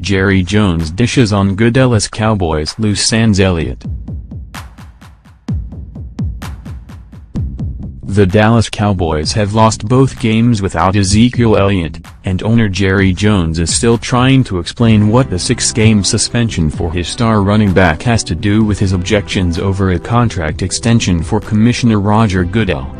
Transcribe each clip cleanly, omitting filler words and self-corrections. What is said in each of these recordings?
Jerry Jones dishes on Goodell as Cowboys lose sans Elliott. The Dallas Cowboys have lost both games without Ezekiel Elliott, and owner Jerry Jones is still trying to explain what the 6-game suspension for his star running back has to do with his objections over a contract extension for Commissioner Roger Goodell.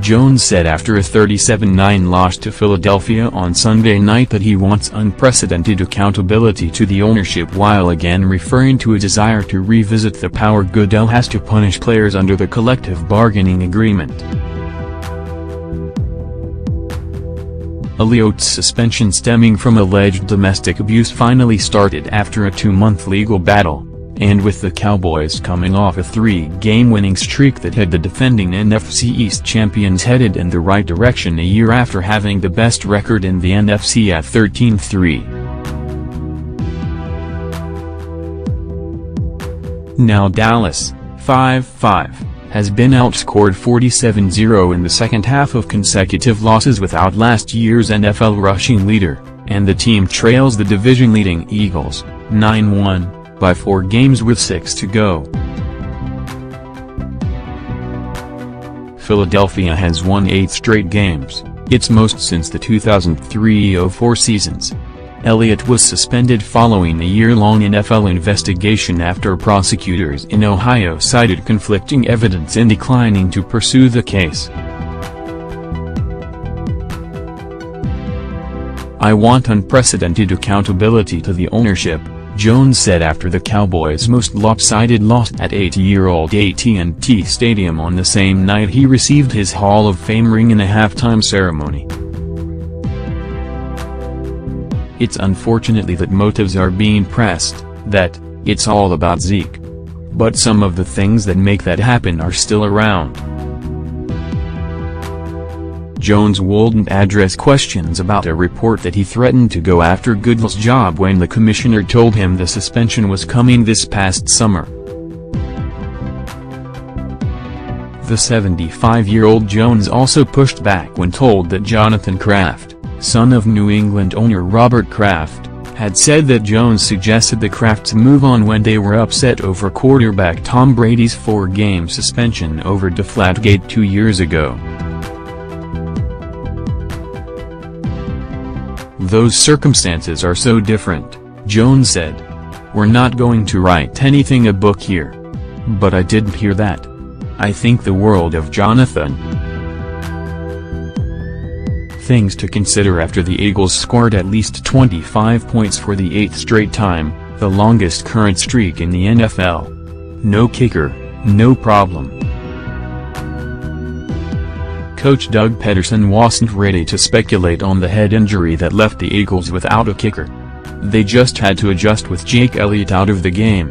Jones said after a 37-9 loss to Philadelphia on Sunday night that he wants unprecedented accountability to the ownership, while again referring to a desire to revisit the power Goodell has to punish players under the collective bargaining agreement. Elliott's suspension stemming from alleged domestic abuse finally started after a 2-month legal battle, and with the Cowboys coming off a 3-game winning streak that had the defending NFC East champions headed in the right direction a year after having the best record in the NFC at 13-3. Now Dallas, 5-5, has been outscored 47-0 in the second half of consecutive losses without last year's NFL rushing leader, and the team trails the division-leading Eagles, 9-1. by 4 games with 6 to go. Philadelphia has won 8 straight games, its most since the 2003-04 seasons. Elliott was suspended following a year-long NFL investigation after prosecutors in Ohio cited conflicting evidence in declining to pursue the case. "I want unprecedented accountability to the ownership," Jones said after the Cowboys' most lopsided loss at 80-year-old AT&T Stadium on the same night he received his Hall of Fame ring in a halftime ceremony. "It's unfortunately that motives are being pressed, that it's all about Zeke. But some of the things that make that happen are still around." Jones wouldn't address questions about a report that he threatened to go after Goodell's job when the commissioner told him the suspension was coming this past summer. The 75-year-old Jones also pushed back when told that Jonathan Kraft, son of New England owner Robert Kraft, had said that Jones suggested the Krafts move on when they were upset over quarterback Tom Brady's 4-game suspension over Deflategate 2 years ago. "Those circumstances are so different," Jones said. "We're not going to write anything a book here. But I didn't hear that. I think the world of Jonathan." Things to consider after the Eagles scored at least 25 points for the 8th straight time, the longest current streak in the NFL. No kicker, no problem. Coach Doug Peterson wasn't ready to speculate on the head injury that left the Eagles without a kicker. They just had to adjust with Jake Elliott out of the game.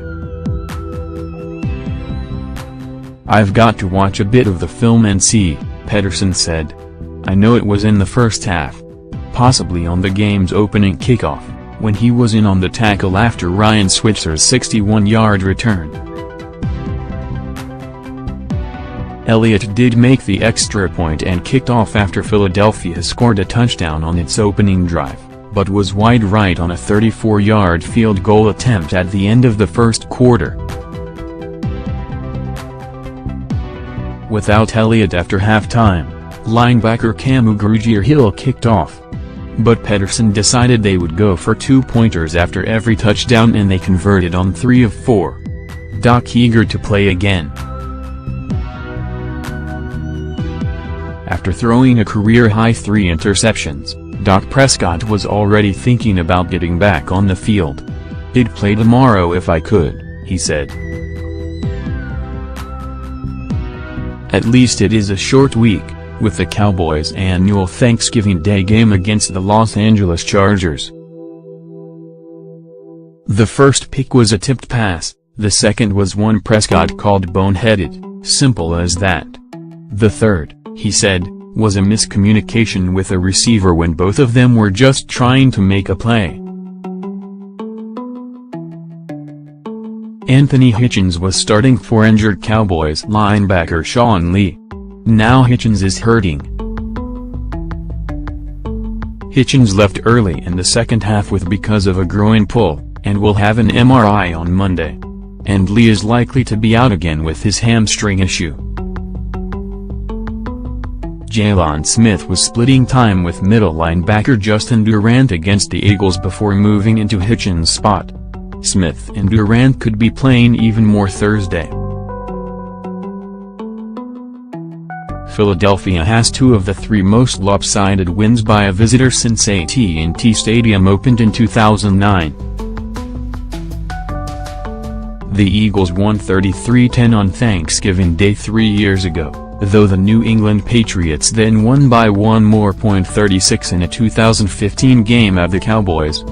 "I've got to watch a bit of the film and see," Peterson said. "I know it was in the first half. Possibly on the game's opening kickoff, when he was in on the tackle after Ryan Switzer's 61-yard return." Elliott did make the extra point and kicked off after Philadelphia scored a touchdown on its opening drive, but was wide right on a 34-yard field goal attempt at the end of the first quarter. Without Elliott after halftime, linebacker Camu Grugier-Hill kicked off. But Peterson decided they would go for 2-pointers after every touchdown and they converted on 3 of 4. Doc eager to play again. After throwing a career-high 3 interceptions, Dak Prescott was already thinking about getting back on the field. "I'd play tomorrow if I could," he said. At least it is a short week, with the Cowboys' annual Thanksgiving Day game against the Los Angeles Chargers. The first pick was a tipped pass, the second was one Prescott called boneheaded, simple as that. The third, he said, was a miscommunication with a receiver when both of them were just trying to make a play. Anthony Hitchens was starting for injured Cowboys linebacker Sean Lee. Now Hitchens is hurting. Hitchens left early in the second half because of a groin pull, and will have an MRI on Monday. And Lee is likely to be out again with his hamstring issue. Jalen Smith was splitting time with middle linebacker Justin Durant against the Eagles before moving into Hitchens' spot. Smith and Durant could be playing even more Thursday. Philadelphia has two of the three most lopsided wins by a visitor since AT&T Stadium opened in 2009. The Eagles won 33-10 on Thanksgiving Day 3 years ago, though the New England Patriots then won by one more point, 36 in a 2015 game at the Cowboys.